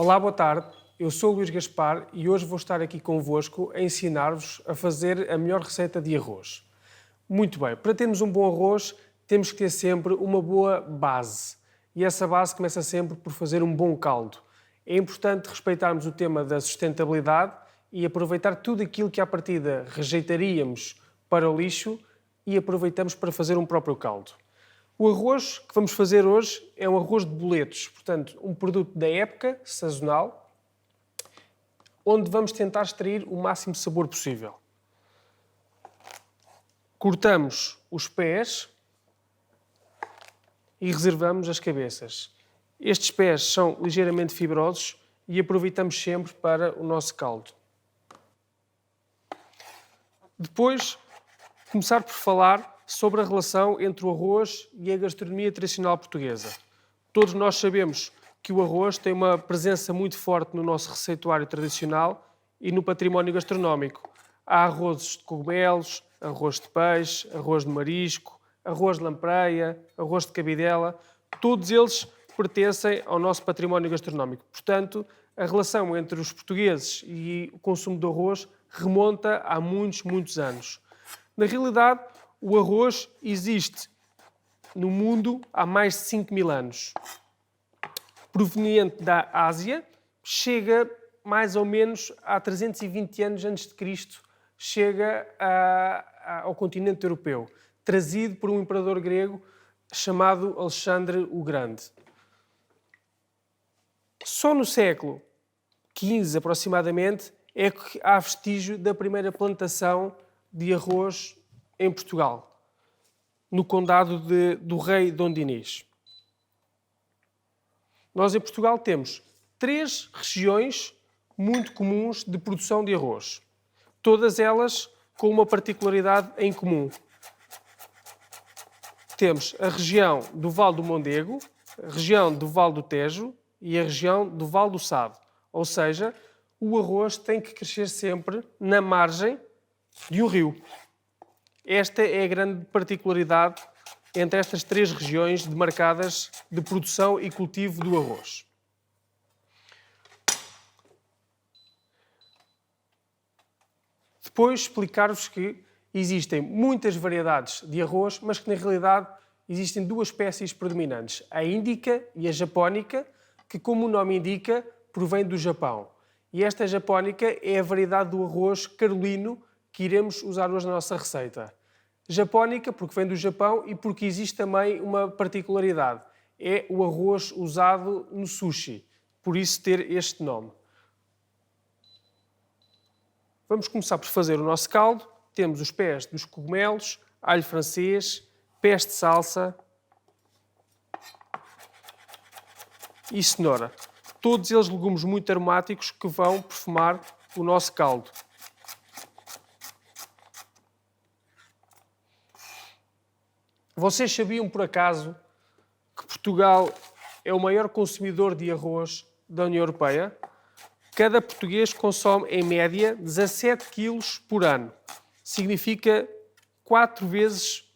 Olá, boa tarde. Eu sou o Luís Gaspar e hoje vou estar aqui convosco a ensinar-vos a fazer a melhor receita de arroz. Muito bem, para termos um bom arroz, temos que ter sempre uma boa base. E essa base começa sempre por fazer um bom caldo. É importante respeitarmos o tema da sustentabilidade e aproveitar tudo aquilo que à partida rejeitaríamos para o lixo e aproveitamos para fazer um próprio caldo. O arroz que vamos fazer hoje é um arroz de boletos, portanto, um produto da época, sazonal, onde vamos tentar extrair o máximo sabor possível. Cortamos os pés e reservamos as cabeças. Estes pés são ligeiramente fibrosos e aproveitamos sempre para o nosso caldo. Depois, começar por falar sobre a relação entre o arroz e a gastronomia tradicional portuguesa. Todos nós sabemos que o arroz tem uma presença muito forte no nosso receituário tradicional e no património gastronómico. Há arrozes de cogumelos, arroz de peixe, arroz de marisco, arroz de lampreia, arroz de cabidela. Todos eles pertencem ao nosso património gastronómico. Portanto, a relação entre os portugueses e o consumo de arroz remonta a muitos anos. Na realidade, o arroz existe no mundo há mais de 5.000 anos. Proveniente da Ásia, chega mais ou menos há 320 anos antes de Cristo, chega ao continente europeu, trazido por um imperador grego chamado Alexandre o Grande. Só no século XV, aproximadamente, é que há vestígio da primeira plantação de arroz em Portugal, no condado do rei Dom Dinis. Nós em Portugal temos 3 regiões muito comuns de produção de arroz, todas elas com uma particularidade em comum. Temos a região do Vale do Mondego, a região do Vale do Tejo e a região do Vale do Sado. Ou seja, o arroz tem que crescer sempre na margem de um rio. Esta é a grande particularidade entre estas 3 regiões demarcadas de produção e cultivo do arroz. Depois explicar-vos que existem muitas variedades de arroz, mas que na realidade existem 2 espécies predominantes, a índica e a japónica, que como o nome indica, provém do Japão. E esta japónica é a variedade do arroz carolino que iremos usar hoje na nossa receita. Japónica porque vem do Japão e porque existe também uma particularidade. É o arroz usado no sushi, por isso ter este nome. Vamos começar por fazer o nosso caldo. Temos os pés dos cogumelos, alho francês, pés de salsa e cenoura. Todos eles legumes muito aromáticos que vão perfumar o nosso caldo. Vocês sabiam, por acaso, que Portugal é o maior consumidor de arroz da União Europeia? Cada português consome, em média, 17 quilos por ano. Significa 4 vezes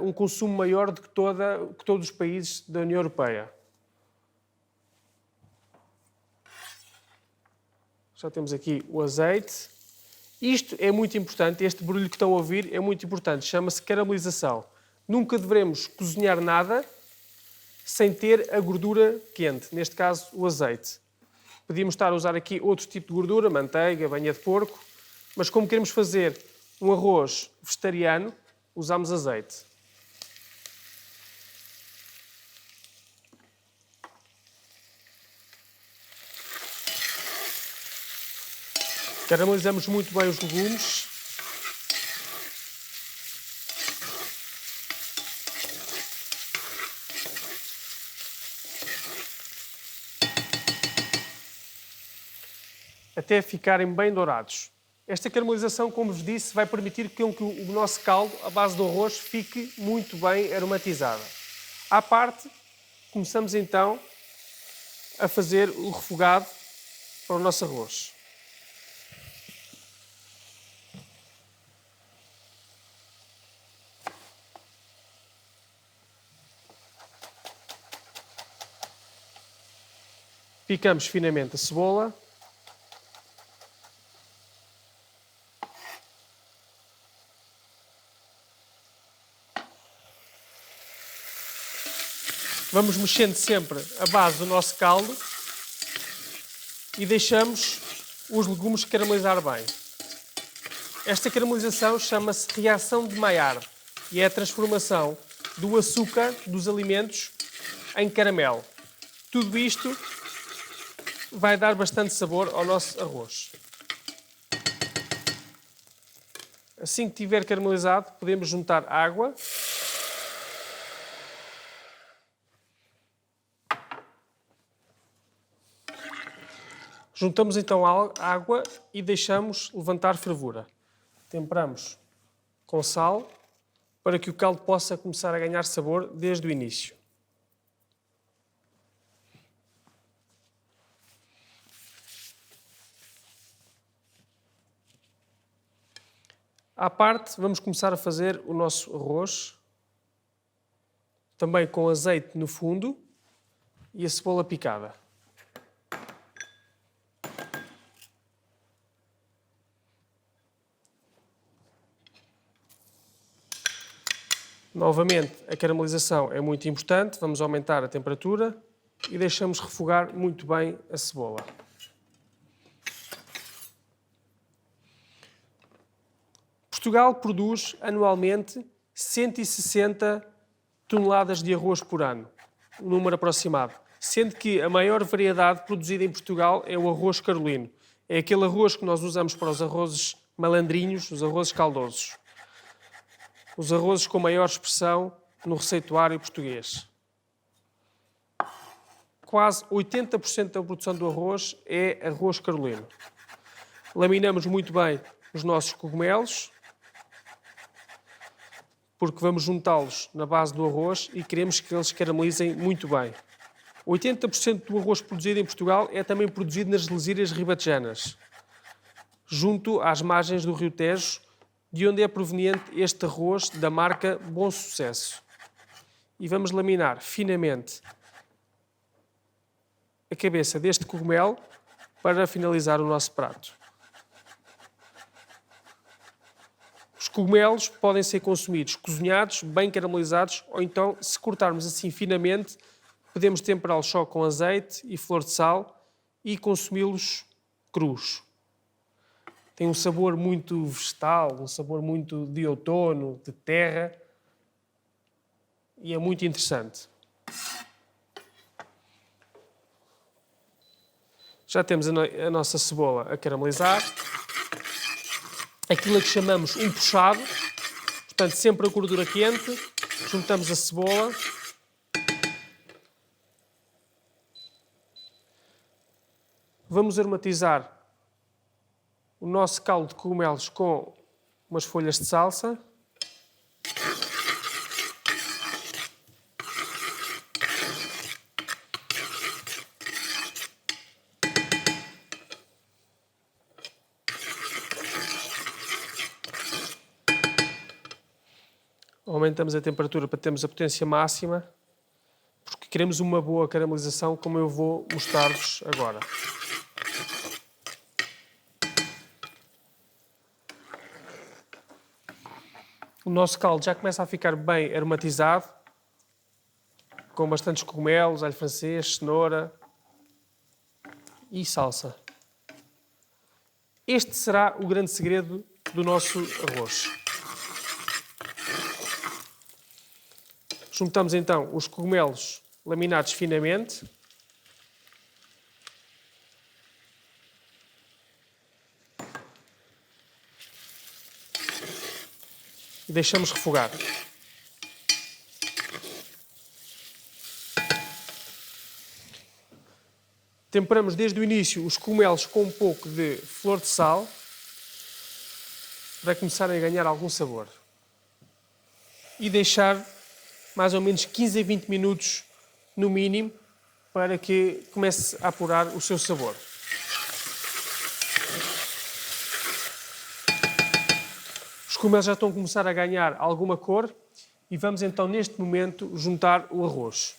um consumo maior do que todos os países da União Europeia. Já temos aqui o azeite. Isto é muito importante, este barulho que estão a ouvir é muito importante, chama-se caramelização. Nunca devemos cozinhar nada sem ter a gordura quente, neste caso o azeite. Podíamos estar a usar aqui outro tipo de gordura, manteiga, banha de porco, mas como queremos fazer um arroz vegetariano, usamos azeite. Caramelizamos muito bem os legumes. Até ficarem bem dourados. Esta caramelização, como vos disse, vai permitir que o nosso caldo, à base do arroz, fique muito bem aromatizado. À parte, começamos então a fazer o refogado para o nosso arroz. Picamos finamente a cebola. Vamos mexendo sempre a base do nosso caldo e deixamos os legumes caramelizar bem. Esta caramelização chama-se reação de Maillard e é a transformação do açúcar dos alimentos em caramelo. Tudo isto vai dar bastante sabor ao nosso arroz. Assim que estiver caramelizado, podemos juntar água. Juntamos então a água e deixamos levantar fervura. Temperamos com sal para que o caldo possa começar a ganhar sabor desde o início. À parte, vamos começar a fazer o nosso arroz, também com azeite no fundo e a cebola picada. Novamente, a caramelização é muito importante. Vamos aumentar a temperatura e deixamos refogar muito bem a cebola. Portugal produz anualmente 160 toneladas de arroz por ano, um número aproximado, sendo que a maior variedade produzida em Portugal é o arroz carolino. É aquele arroz que nós usamos para os arrozes malandrinhos, os arrozes caldosos. Os arrozes com maior expressão no receituário português. Quase 80% da produção do arroz é arroz carolino. Laminamos muito bem os nossos cogumelos, porque vamos juntá-los na base do arroz e queremos que eles caramelizem muito bem. 80% do arroz produzido em Portugal é também produzido nas Lesírias ribatejanas, junto às margens do Rio Tejo, de onde é proveniente este arroz da marca Bom Sucesso. E vamos laminar finamente a cabeça deste cogumelo para finalizar o nosso prato. Os cogumelos podem ser consumidos cozinhados, bem caramelizados, ou então, se cortarmos assim finamente, podemos temperá-los só com azeite e flor de sal e consumi-los crus. Tem um sabor muito vegetal, um sabor muito de outono, de terra, e é muito interessante. Já temos a nossa cebola a caramelizar. Aquilo a que chamamos um puxado, portanto, sempre a gordura quente, juntamos a cebola. Vamos aromatizar o nosso caldo de cogumelos com umas folhas de salsa. Aumentamos a temperatura para termos a potência máxima, porque queremos uma boa caramelização, como eu vou mostrar-vos agora. O nosso caldo já começa a ficar bem aromatizado, com bastantes cogumelos, alho francês, cenoura e salsa. Este será o grande segredo do nosso arroz. Juntamos então os cogumelos laminados finamente. E deixamos refogar. Temperamos desde o início os cogumelos com um pouco de flor de sal para começarem a ganhar algum sabor. E deixar mais ou menos 15 a 20 minutos no mínimo para que comece a apurar o seu sabor. Os cogumelos já estão a começar a ganhar alguma cor e vamos então neste momento juntar o arroz.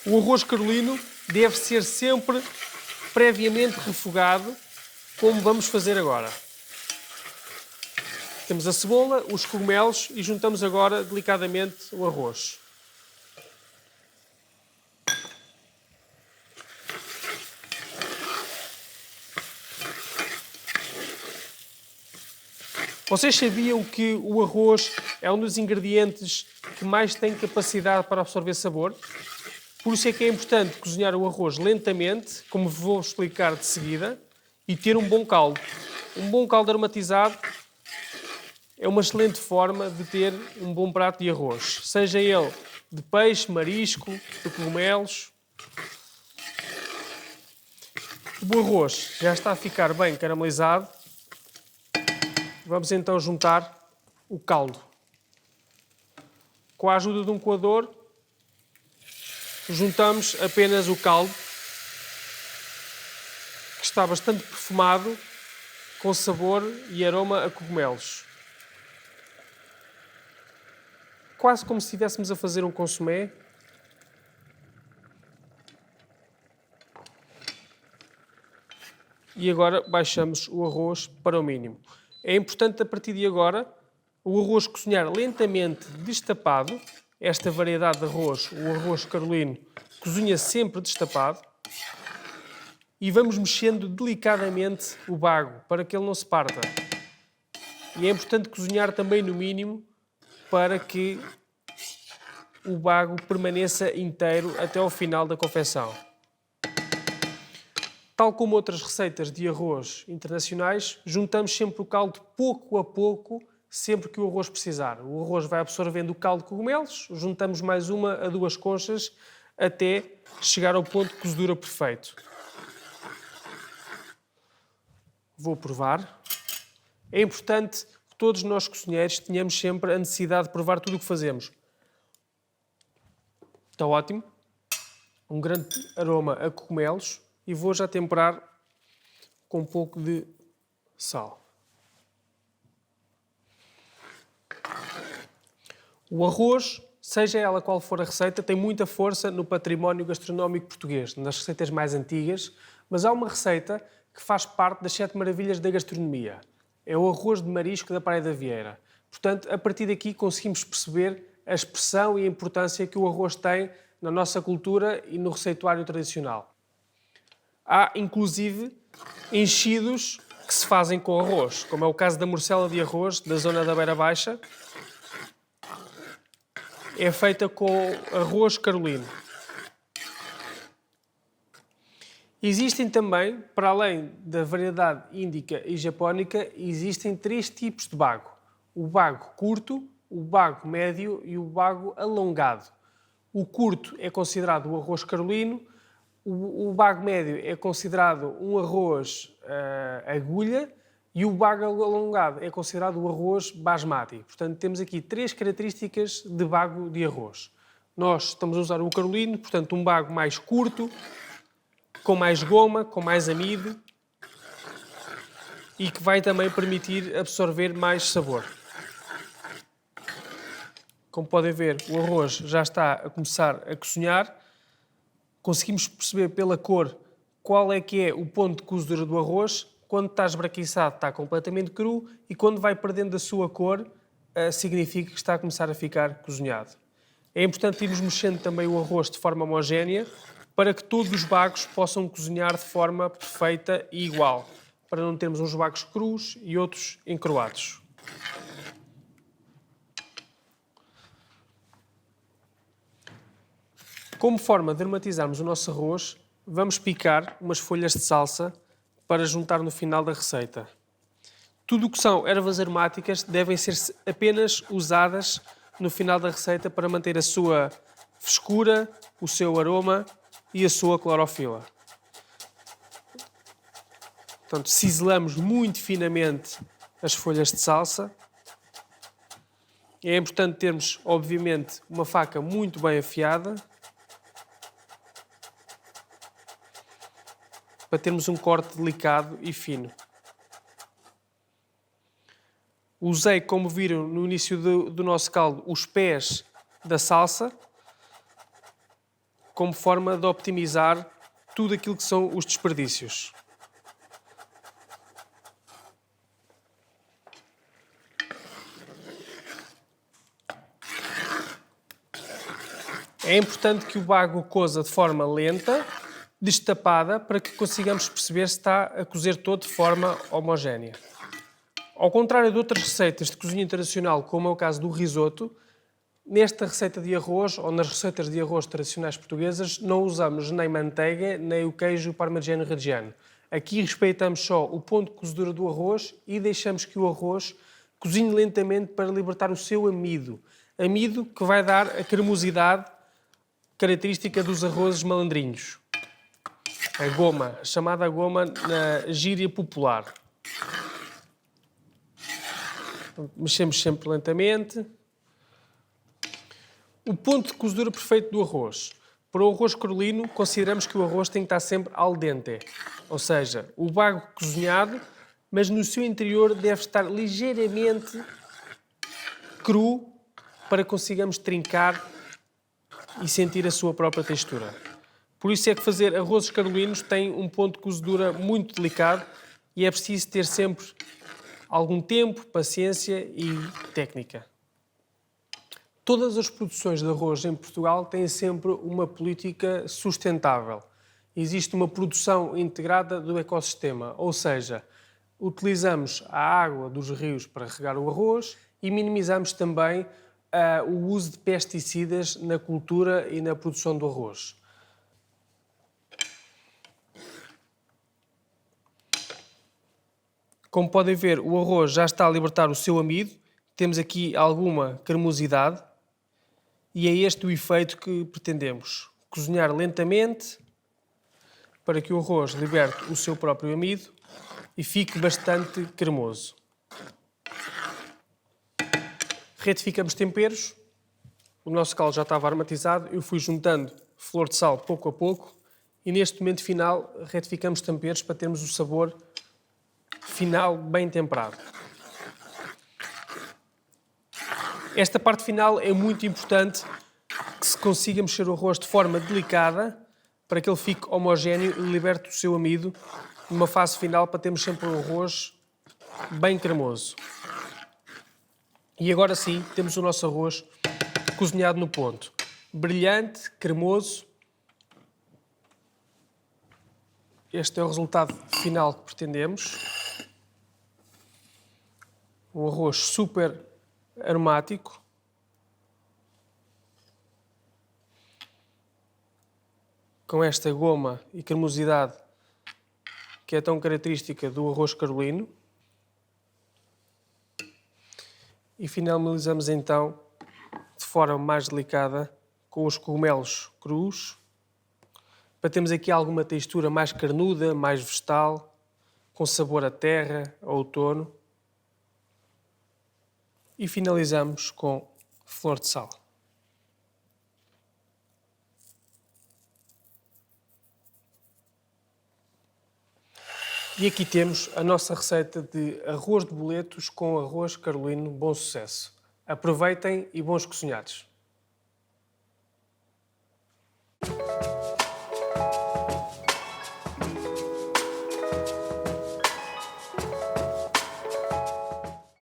O arroz carolino deve ser sempre previamente refogado, como vamos fazer agora. Temos a cebola, os cogumelos e juntamos agora delicadamente o arroz. Vocês sabiam que o arroz é um dos ingredientes que mais tem capacidade para absorver sabor? Por isso é que é importante cozinhar o arroz lentamente, como vou explicar de seguida, e ter um bom caldo. Um bom caldo aromatizado é uma excelente forma de ter um bom prato de arroz, seja ele de peixe, marisco, de cogumelos. O arroz já está a ficar bem caramelizado. Vamos então juntar o caldo. Com a ajuda de um coador, juntamos apenas o caldo, que está bastante perfumado, com sabor e aroma a cogumelos. Quase como se estivéssemos a fazer um consomé. E agora baixamos o arroz para o mínimo. É importante, a partir de agora, o arroz cozinhar lentamente destapado. Esta variedade de arroz, o arroz carolino, cozinha sempre destapado. E vamos mexendo delicadamente o bago, para que ele não se parta. E é importante cozinhar também no mínimo, para que o bago permaneça inteiro até ao final da confecção. Tal como outras receitas de arroz internacionais, juntamos sempre o caldo pouco a pouco, sempre que o arroz precisar. O arroz vai absorvendo o caldo de cogumelos, juntamos mais 1 a 2 conchas até chegar ao ponto de cozedura perfeito. Vou provar. É importante que todos nós cozinheiros tenhamos sempre a necessidade de provar tudo o que fazemos. Está ótimo. Um grande aroma a cogumelos. E vou já temperar com um pouco de sal. O arroz, seja ela qual for a receita, tem muita força no património gastronómico português, nas receitas mais antigas, mas há uma receita que faz parte das 7 maravilhas da gastronomia. É o arroz de marisco da Praia da Vieira. Portanto, a partir daqui conseguimos perceber a expressão e a importância que o arroz tem na nossa cultura e no receituário tradicional. Há, inclusive, enchidos que se fazem com arroz, como é o caso da morcela de arroz, da zona da Beira Baixa. É feita com arroz carolino. Existem também, para além da variedade índica e japónica, existem 3 tipos de bago. O bago curto, o bago médio e o bago alongado. O curto é considerado o arroz carolino. O bago médio é considerado um arroz agulha e o bago alongado é considerado o arroz basmati. Portanto, temos aqui 3 características de bago de arroz. Nós estamos a usar o carolino, portanto, um bago mais curto, com mais goma, com mais amido e que vai também permitir absorver mais sabor. Como podem ver, o arroz já está a começar a cozinhar. Conseguimos perceber pela cor qual é que é o ponto de cozedura do arroz. Quando está esbranquiçado está completamente cru e quando vai perdendo a sua cor significa que está a começar a ficar cozinhado. É importante irmos mexendo também o arroz de forma homogénea para que todos os bagos possam cozinhar de forma perfeita e igual, para não termos uns bagos crus e outros encruados. Como forma de aromatizarmos o nosso arroz, vamos picar umas folhas de salsa para juntar no final da receita. Tudo o que são ervas aromáticas devem ser apenas usadas no final da receita para manter a sua frescura, o seu aroma e a sua clorofila. Portanto, ciselamos muito finamente as folhas de salsa. É importante termos, obviamente, uma faca muito bem afiada para termos um corte delicado e fino. Usei, como viram no início do nosso caldo, os pés da salsa. como forma de optimizar tudo aquilo que são os desperdícios. É importante que o bago coza de forma lenta, destapada, para que consigamos perceber se está a cozer todo de forma homogénea. Ao contrário de outras receitas de cozinha internacional, como é o caso do risoto, nesta receita de arroz, ou nas receitas de arroz tradicionais portuguesas, não usamos nem manteiga, nem o queijo parmigiano reggiano. Aqui respeitamos só o ponto de cozedura do arroz e deixamos que o arroz cozinhe lentamente para libertar o seu amido. Amido que vai dar a cremosidade característica dos arrozes malandrinhos. A goma, chamada goma na gíria popular. Mexemos sempre lentamente. O ponto de cozedura perfeito do arroz. Para o arroz carolino, consideramos que o arroz tem que estar sempre al dente, ou seja, o bago cozinhado, mas no seu interior deve estar ligeiramente cru para que consigamos trincar e sentir a sua própria textura. Por isso é que fazer arrozes carolinos tem um ponto de cozedura muito delicado e é preciso ter sempre algum tempo, paciência e técnica. Todas as produções de arroz em Portugal têm sempre uma política sustentável. Existe uma produção integrada do ecossistema, ou seja, utilizamos a água dos rios para regar o arroz e minimizamos também o uso de pesticidas na cultura e na produção do arroz. Como podem ver, o arroz já está a libertar o seu amido, temos aqui alguma cremosidade e é este o efeito que pretendemos. Cozinhar lentamente para que o arroz liberte o seu próprio amido e fique bastante cremoso. Retificamos temperos. O nosso caldo já estava aromatizado. Eu fui juntando flor de sal pouco a pouco. E neste momento final retificamos temperos para termos o sabor final bem temperado. Esta parte final é muito importante que se consiga mexer o arroz de forma delicada para que ele fique homogéneo e liberte o seu amido numa fase final para termos sempre um arroz bem cremoso. E agora sim, temos o nosso arroz cozinhado no ponto. Brilhante, cremoso. Este é o resultado final que pretendemos. Um arroz super aromático. Com esta goma e cremosidade que é tão característica do arroz carolino. E finalizamos então de forma mais delicada com os cogumelos crus, para termos aqui alguma textura mais carnuda, mais vegetal, com sabor a terra, a outono. E finalizamos com flor de sal. E aqui temos a nossa receita de arroz de boletos com arroz carolino. Bom sucesso! Aproveitem e bons cozinhados!